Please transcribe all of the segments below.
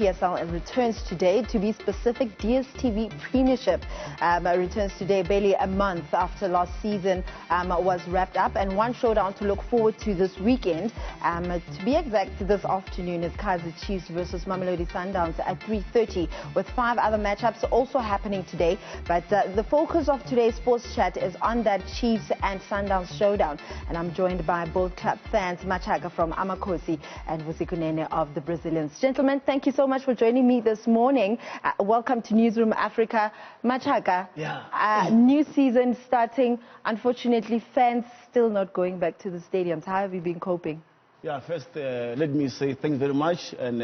PSL returns today. To be specific, DSTV Premiership returns today, barely a month after last season was wrapped up. And one showdown to look forward to this weekend. To be exact, this afternoon is Kaizer Chiefs versus Mamelodi Sundowns at 3:30, with 5 other matchups also happening today. But the focus of today's sports chat is on that Chiefs and Sundowns showdown. And I'm joined by both club fans, Machaka from Amakosi and Vusikunene of the Brazilians. Gentlemen, thank you so much for joining me this morning. Welcome to Newzroom Afrika. Machaka, new season starting. Unfortunately, fans still not going back to the stadiums. How have you been coping? Yeah, first, let me say thanks very much, and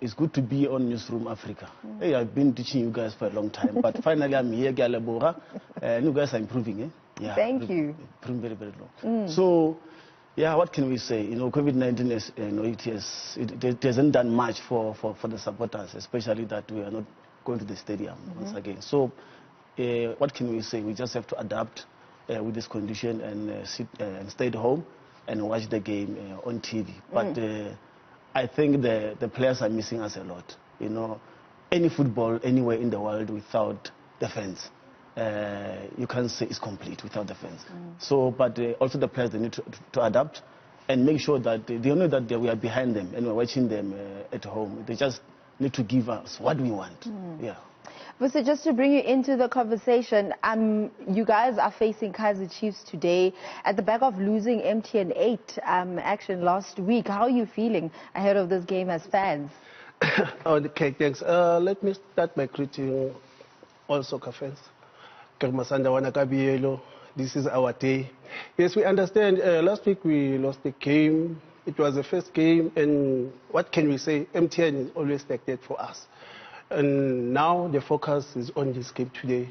it's good to be on Newzroom Afrika. Hey, I've been teaching you guys for a long time, but finally I'm here, Galabora, and you guys are improving, eh? Yeah, thank you. Improving very, very long. So, yeah, what can we say? You know, COVID-19 is, it hasn't done much for the supporters, especially that we are not going to the stadium once again. So, what can we say? We just have to adapt with this condition and sit and stay at home and watch the game on TV. But I think the players are missing us a lot. You know, any football anywhere in the world without the fans, you can't say it's complete without the fans. So, but also the players, they need to adapt and make sure that they know that we are behind them and we're watching them at home. They just need to give us what we want. Yeah. So just to bring you into the conversation, you guys are facing Kaizer Chiefs today at the back of losing MTN 8 action last week. How are you feeling ahead of this game as fans? Okay, thanks. Let me start by greeting all soccer fans. This is our day. Yes, we understand. Last week we lost the game. It was the first game, and what can we say? MTN is always like that for us. And now the focus is on this game today.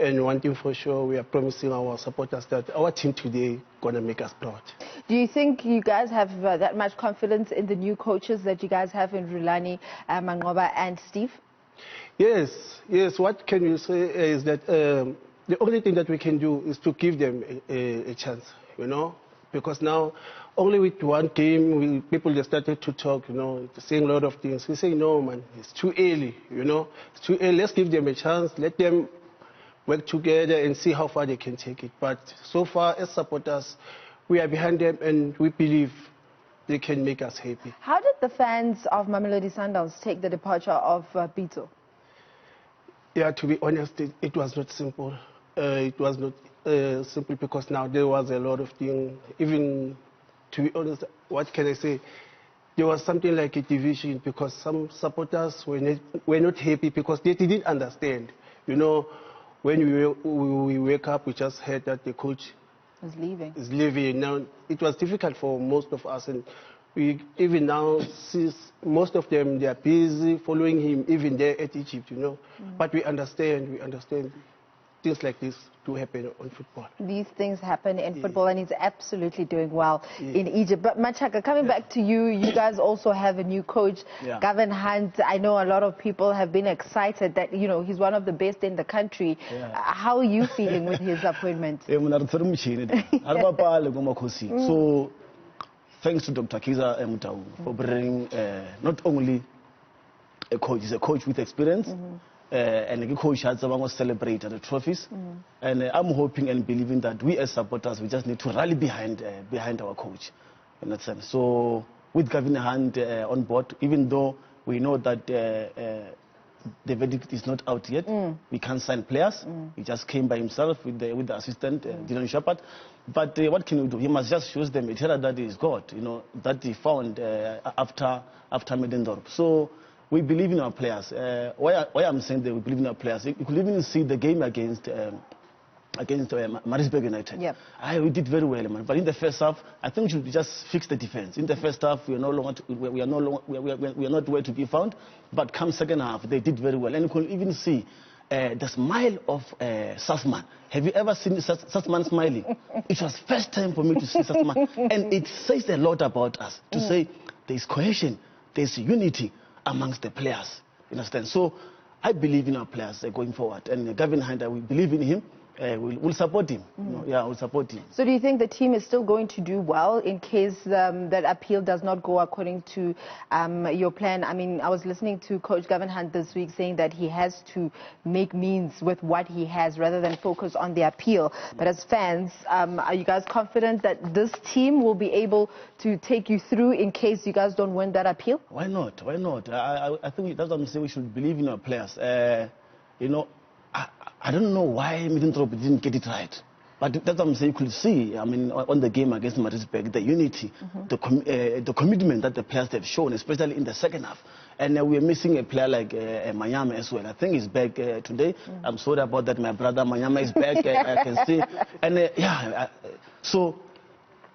And one thing for sure, we are promising our supporters that our team today is going to make us proud. Do you think you guys have that much confidence in the new coaches that you guys have in Rulani, Mangoba and Steve? Yes. What can you say is that the only thing that we can do is to give them a chance, you know? Because now, only with one game, people just started to talk, you know, saying a lot of things. We say, no, man, it's too early, you know. It's too early. Let's give them a chance. Let them work together and see how far they can take it. But so far, as supporters, we are behind them and we believe they can make us happy. How did the fans of Mamelodi Sundowns take the departure of Pito? Yeah, to be honest, it was not simple. It was not simple because now there was a lot of things. Even, to be honest, what can I say? There was something like a division because some supporters were not happy because they didn't understand. You know, when we wake up, we just heard that the coach is leaving. Now, it was difficult for most of us, and we even now see most of them, they are busy following him, even there at Egypt, you know. But we understand things like this do happen on football. These things happen in football, and he's absolutely doing well in Egypt. But Machaka, coming back to you, you guys also have a new coach, Gavin Hunt. I know a lot of people have been excited that, you know, he's one of the best in the country. How are you feeling with his appointment? So, thanks to Dr. Kaizer for bringing not only a coach, he's a coach with experience, and a coach has celebrated the trophies. And I'm hoping and believing that we as supporters, we just need to rally behind our coach in that sense. So with Gavin Hunt on board, even though we know that the verdict is not out yet, we can't sign players. He just came by himself with the assistant, Dylan Shepard. But what can we do? He must just show them a terror that is God, you know, that he found after Medendorp. So we believe in our players. Why I'm saying that we believe in our players, you could even see the game against Maritzburg United. We did very well, man. But in the first half, I think we should just fix the defense. In the first half, we are not where to be found. But come second half, they did very well, and you could even see the smile of Sassman. Have you ever seen Sassman smiling? It was first time for me to see Sassman, and it says a lot about us to say there is cohesion, there is unity amongst the players. You understand? So I believe in our players going forward, and Gavin Hunt, we believe in him. we'll support him. Yeah, we'll support him. So do you think the team is still going to do well in case that appeal does not go according to your plan? I mean, I was listening to Coach Gavin Hunt this week saying that he has to make means with what he has rather than focus on the appeal. But as fans, are you guys confident that this team will be able to take you through in case you guys don't win that appeal? Why not? Why not? I think that's what I'm saying. We should believe in our players. You know, I don't know why Newzroom didn't get it right. But that's what I'm saying. You could see, I mean, on the game against Maritzburg, the unity, the commitment that the players have shown, especially in the second half. And we're missing a player like Manyama as well. I think he's back today. I'm sorry about that. My brother Manyama is back, I can see. And so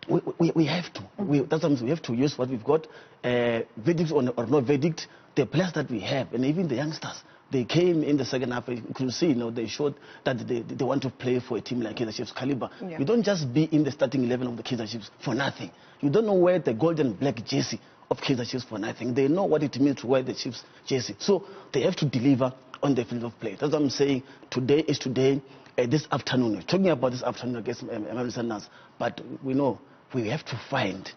we have to. That's what I'm saying. We have to use what we've got. Verdict or no verdict, the players that we have, and even the youngsters. They came in the second half. You could see, they showed that they want to play for a team like Kaizer Chiefs caliber. Yeah. You don't just be in the starting 11 of the Kaizer Chiefs for nothing. You don't know wear the gold and black jersey of Kaizer Chiefs for nothing. They know what it means to wear the Chiefs jersey. So they have to deliver on the field of play. That's what I'm saying. Today is today. This afternoon, we're talking about this afternoon against Mamelodi Sundowns. But we know we have to find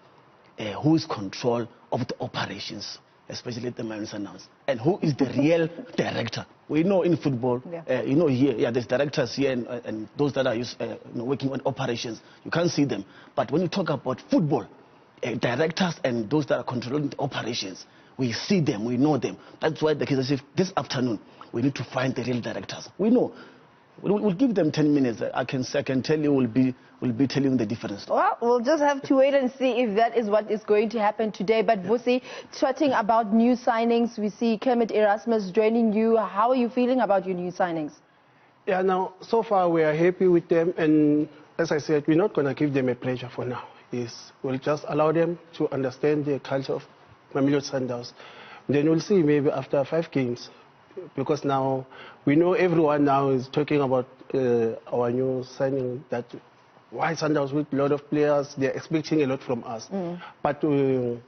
who is control of the operations, especially at the Mamelodi Sundowns, and who is the real director. We know in football, here, there's directors here and those that are working on operations. You can't see them. But when you talk about football, directors and those that are controlling the operations, we see them, we know them. That's why the Kaizer Chiefs, this afternoon, we need to find the real directors. We know. We'll give them 10 minutes. I can tell you we'll be telling the difference. Well, we'll just have to wait and see if that is what is going to happen today. But Vusi, chatting about new signings, we see Kermit Erasmus joining you. How are you feeling about your new signings? Yeah, now, so far we are happy with them. And as I said, we're not going to give them a pressure for now. Yes, we'll just allow them to understand the culture of Mamelodi Sundowns. Then we'll see maybe after 5 games. Because now we know everyone now is talking about our new signing, that why Sundowns with a lot of players, they're expecting a lot from us. But we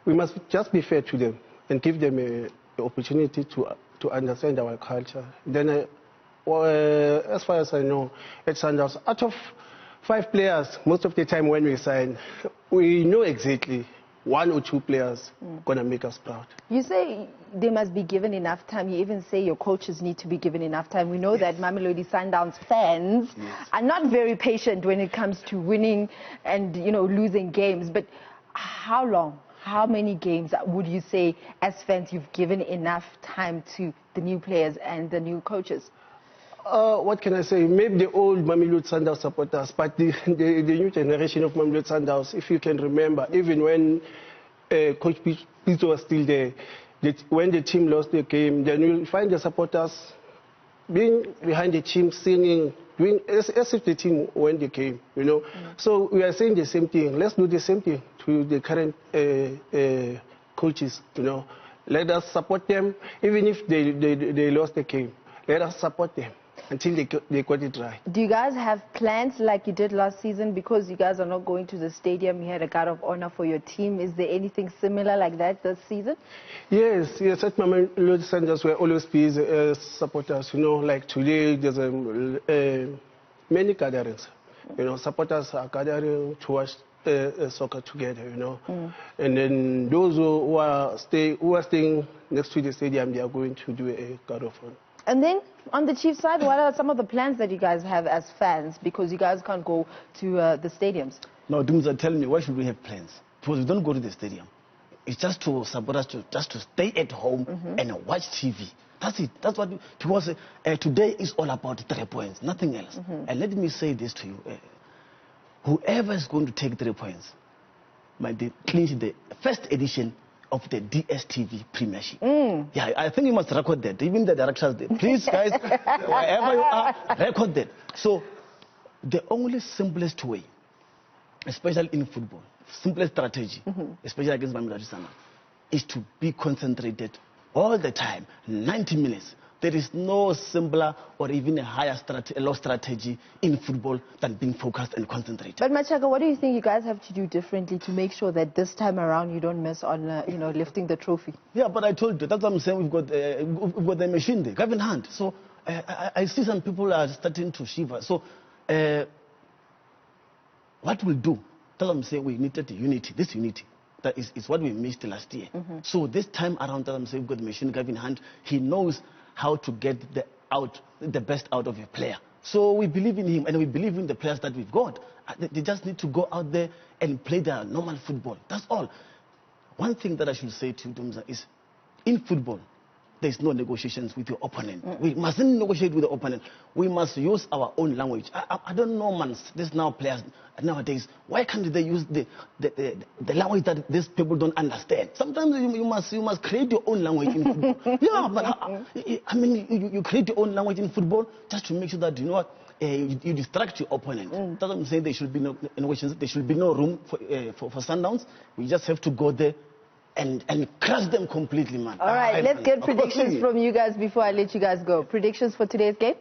must just be fair to them and give them an opportunity to understand our culture. Then as far as I know, at Sundowns, out of 5 players, most of the time when we sign, we know exactly 1 or 2 players going to make us proud. You say they must be given enough time. You even say your coaches need to be given enough time. We know that Mamelodi Sundowns fans are not very patient when it comes to winning and, losing games. But how long, how many games would you say as fans you've given enough time to the new players and the new coaches? What can I say? Maybe the old Mamelodi Sundowns supporters, but the new generation of Mamelodi Sundowns, if you can remember, even when Coach Pizzo was still there, when the team lost the game, then you'll find the supporters being behind the team, singing, doing as if the team won the game, So we are saying the same thing. Let's do the same thing to the current coaches, Let us support them, even if they lost the game. Let us support them until they got it right. Do you guys have plans like you did last season? Because you guys are not going to the stadium, you had a guard of honor for your team. Is there anything similar like that this season? Yes. At Mamelodi Sundowns, we're always busy as supporters. Like today, there's many gatherings. Supporters are gathering to watch soccer together, And then those who are staying next to the stadium, they are going to do a guard of honor. And then on the Chiefs side, what are some of the plans that you guys have as fans? Because you guys can't go to the stadiums. No, Dumza, tell me, why should we have plans? Because we don't go to the stadium. It's just to support us to stay at home and watch TV. That's it. That's what. Because today is all about 3 points, nothing else. And let me say this to you: whoever is going to take 3 points might clinch the first edition of the DSTV Premiership. Yeah, I think you must record that. Even the directors, please, guys, wherever you are, record that. So, the only simplest way, especially in football, simplest strategy, especially against Mamelodi Sundowns, is to be concentrated all the time, 90 minutes. There is no simpler or even a higher strategy in football than being focused and concentrated. But Machaka, what do you think you guys have to do differently to make sure that this time around you don't miss on, lifting the trophy? Yeah, but I told you, that's what I'm saying. We've got the machine there, Gavin Hunt. So I see some people are starting to shiver. So, what we'll do, that's what I'm saying, we needed unity. This unity, that is what we missed last year. So this time around, that I'm saying, we've got the machine, Gavin Hunt. He knows how to get the best out of a player. So we believe in him, and we believe in the players that we've got. They just need to go out there and play their normal football. That's all. One thing that I should say to Dumza is, in football, there's no negotiations with your opponent. We mustn't negotiate with the opponent. We must use our own language. I don't know, man. There's now players nowadays. Why can't they use the language that these people don't understand? Sometimes you must create your own language in football. Yeah, but I mean, you create your own language in football just to make sure that, you know what, you distract your opponent. That's what I'm saying. There should be no negotiations. There should be no room for Sundowns. We just have to go there and crush them completely, man. All right, let's get predictions from you guys before I let you guys go. Predictions for today's game?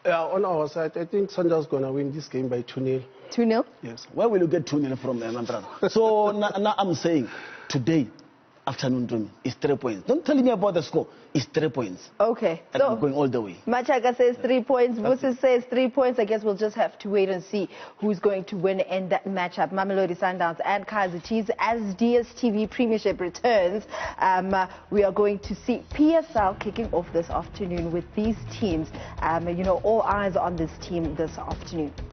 On our side, I think Sundowns is going to win this game by 2-0. 2-0? Yes. Where will you get 2-0 from, my brother? So now I'm saying, today, afternoon, is 3 points. Don't tell me about the score. It's 3 points. Okay. And so I'm going all the way. Machaka says 3 points. Vusi says 3 points. I guess we'll just have to wait and see who's going to win in that matchup. Mamelodi Sundowns and Kaizer Chiefs. As DSTV Premiership returns, we are going to see PSL kicking off this afternoon with these teams. You know, all eyes on this team this afternoon.